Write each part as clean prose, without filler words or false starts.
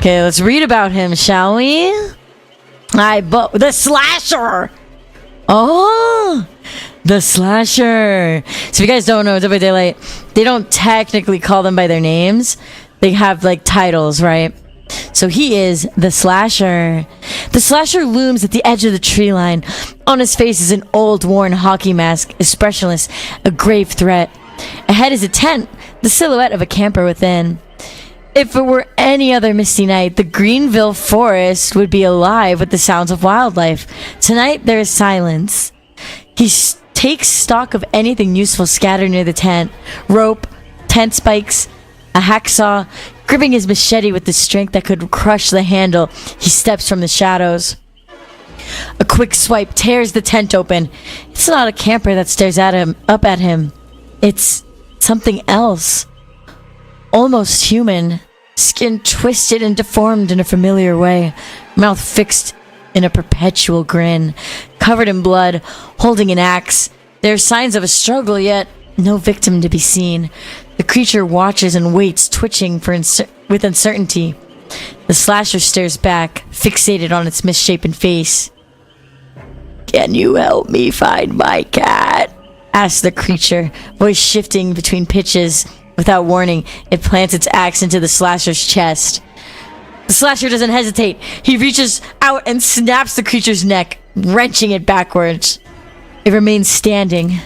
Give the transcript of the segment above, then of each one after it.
Okay, let's read about him, shall we? The slasher! Oh! The slasher! So if you guys don't know, Dead by Daylight, they don't technically call them by their names. They have, like, titles, right? So he is the slasher. The slasher looms at the edge of the tree line. On his face is an old, worn hockey mask, expressionless, a grave threat. Ahead is a tent, the silhouette of a camper within. If it were any other misty night, the Greenville forest would be alive with the sounds of wildlife. Tonight, there is silence. He takes stock of anything useful scattered near the tent. Rope, tent spikes, a hacksaw. Gripping his machete with the strength that could crush the handle, he steps from the shadows. A quick swipe tears the tent open. It's not a camper that stares up at him. It's something else. Almost human, skin twisted and deformed in a familiar way, mouth fixed in a perpetual grin, covered in blood, holding an axe. There are signs of a struggle, yet no victim to be seen. The creature watches and waits, twitching with uncertainty. The slasher stares back, fixated on its misshapen face. "Can you help me find my cat?" asks the creature, voice shifting between pitches. Without warning, it plants its axe into the slasher's chest. The slasher doesn't hesitate. He reaches out and snaps the creature's neck, wrenching it backwards. It remains standing.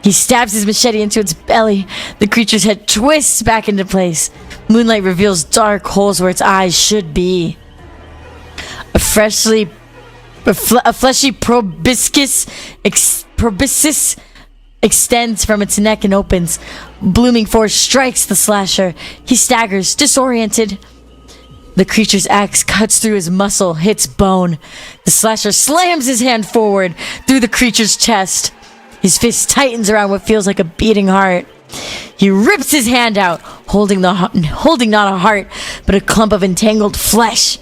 He stabs his machete into its belly. The creature's head twists back into place. Moonlight reveals dark holes where its eyes should be. A fleshy proboscis extends from its neck and opens. Blooming force strikes the slasher. He staggers, disoriented. The creature's axe cuts through his muscle, hits bone. The slasher slams his hand forward through the creature's chest. His fist tightens around what feels like a beating heart. He rips his hand out, holding not a heart, but a clump of entangled flesh.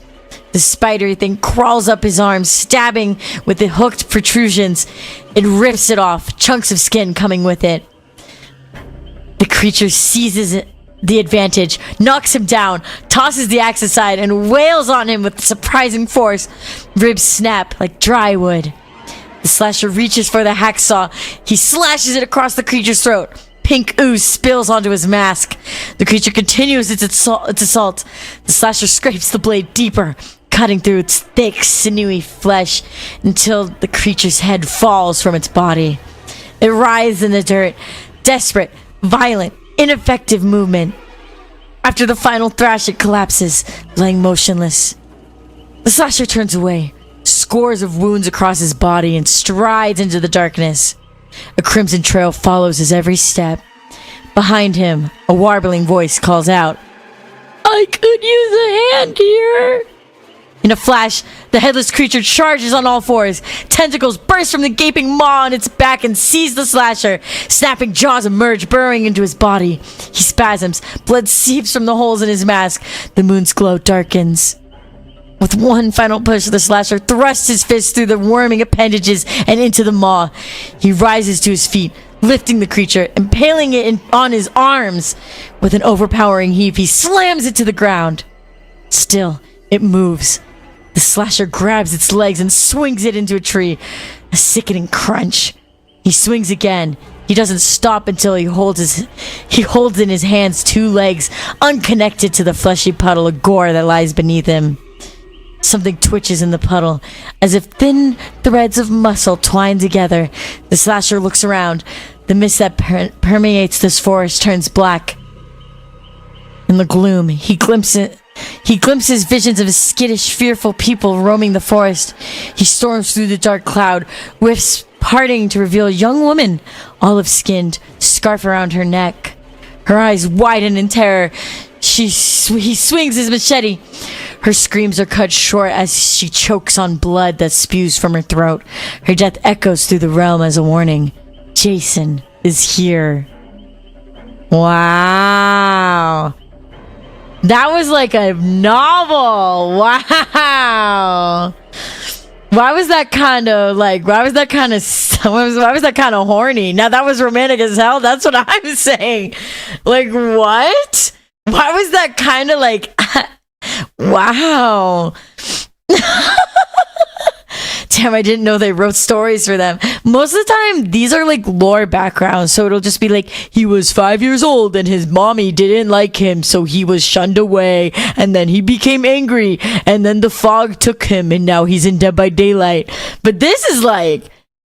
The spidery thing crawls up his arm, stabbing with the hooked protrusions. It rips it off, chunks of skin coming with it. The creature seizes the advantage, knocks him down, tosses the axe aside, and wails on him with surprising force. Ribs snap like dry wood. The slasher reaches for the hacksaw. He slashes it across the creature's throat. Pink ooze spills onto his mask. The creature continues its assault. The slasher scrapes the blade deeper, cutting through its thick, sinewy flesh until the creature's head falls from its body. It writhes in the dirt, desperate, violent, ineffective movement. After the final thrash, it collapses, lying motionless. The slasher turns away, scores of wounds across his body, and strides into the darkness. A crimson trail follows his every step. Behind him, a warbling voice calls out, "I could use a hand here." In a flash, the headless creature charges on all fours. Tentacles burst from the gaping maw on its back and seize the slasher. Snapping jaws emerge, burrowing into his body. He spasms. Blood seeps from the holes in his mask. The moon's glow darkens. With one final push, the slasher thrusts his fist through the worming appendages and into the maw. He rises to his feet, lifting the creature, impaling it on his arms. With an overpowering heave, he slams it to the ground. Still, it moves. The slasher grabs its legs and swings it into a tree. A sickening crunch. He swings again. He doesn't stop until he holds in his hands two legs, unconnected to the fleshy puddle of gore that lies beneath him. Something twitches in the puddle, as if thin threads of muscle twine together. The slasher looks around. The mist that permeates this forest turns black. In the gloom, he glimpses visions of skittish, fearful people roaming the forest. He storms through the dark cloud, wisps parting to reveal a young woman, olive-skinned, scarf around her neck. Her eyes widen in terror. He swings his machete. Her screams are cut short as she chokes on blood that spews from her throat. Her death echoes through the realm as a warning. Jason is here. Wow. That was like a novel. Wow. Why was that kind of horny? Now that was romantic as hell. That's what I'm saying. Like, what? Why was that kind of like Wow. Damn, I didn't know they wrote stories for them. Most of the time, these are like lore backgrounds. So it'll just be like, he was 5 years old and his mommy didn't like him. So he was shunned away. And then he became angry. And then the fog took him. And now he's in Dead by Daylight. But this is like,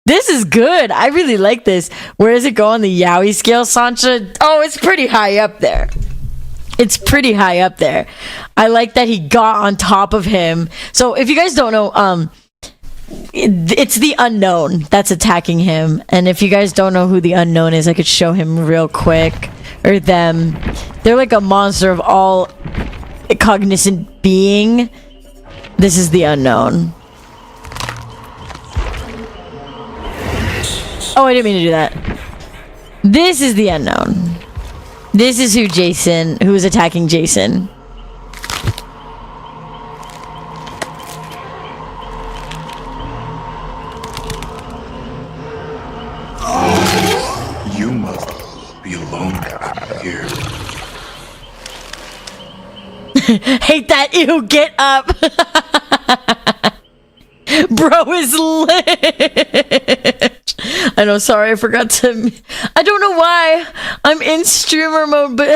this is good. I really like this. Where does it go on the yaoi scale, Sansha? Oh, it's pretty high up there. It's pretty high up there. I like that he got on top of him. So if you guys don't know, it's the unknown that's attacking him. And if you guys don't know who the unknown is, I could show him real quick. Or them. They're like a monster of all cognizant being. This is the unknown. Oh, I didn't mean to do that. This is the unknown. This is who is attacking Jason. You must be alone here. Hate that. Ew, get up. Bro is lit. I know, sorry, I forgot to. I don't know why. I'm in streamer mode, but